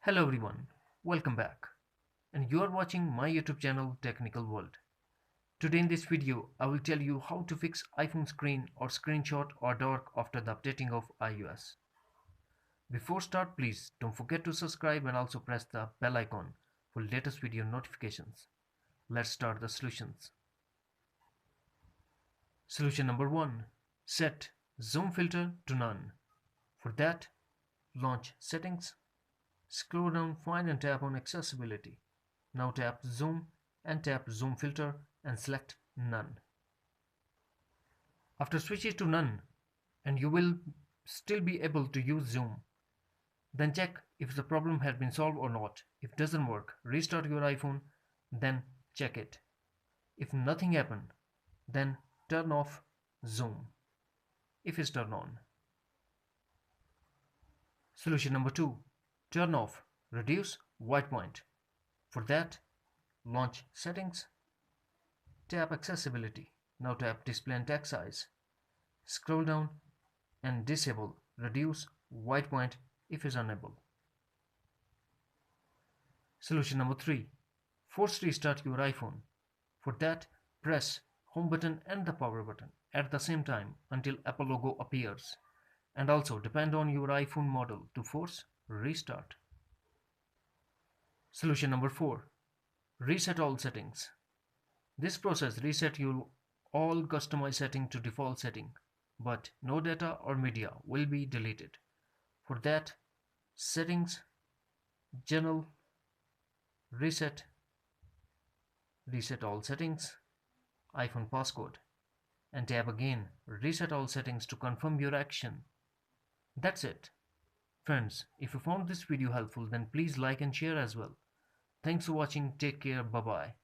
Hello everyone, welcome back. And you are watching my YouTube channel Technical World. Today in this video, I will tell you how to fix iPhone screen or screenshot or dark after the updating of iOS. Before start, please don't forget to subscribe and also press the bell icon for latest video notifications. Let's start the solutions. Solution number 1. Set zoom filter to none. For that, launch settings. Scroll down, find and tap on accessibility. Now tap zoom and tap zoom filter and select none. After switching to none, and you will still be able to use zoom. Then check if the problem has been solved or not. If it doesn't work, restart your iPhone, then check it. If nothing happened, then turn off zoom if it's turned on. Solution number 2. Turn off reduce white point. For that, launch settings, tap accessibility. Now tap display and text size. Scroll down and disable reduce white point if is unable. Solution number 3. Force restart your iPhone. For that, press home button and the power button at the same time until Apple logo appears. And also depend on your iPhone model to force restart. Solution number 4. Reset all settings. This process reset your all customized setting to default setting, but no data or media will be deleted. For that, settings, general, reset, reset all settings, iPhone passcode, and tap again reset all settings to confirm your action. That's it. Friends, if you found this video helpful, then please like and share as well. Thanks for watching. Take care. Bye bye.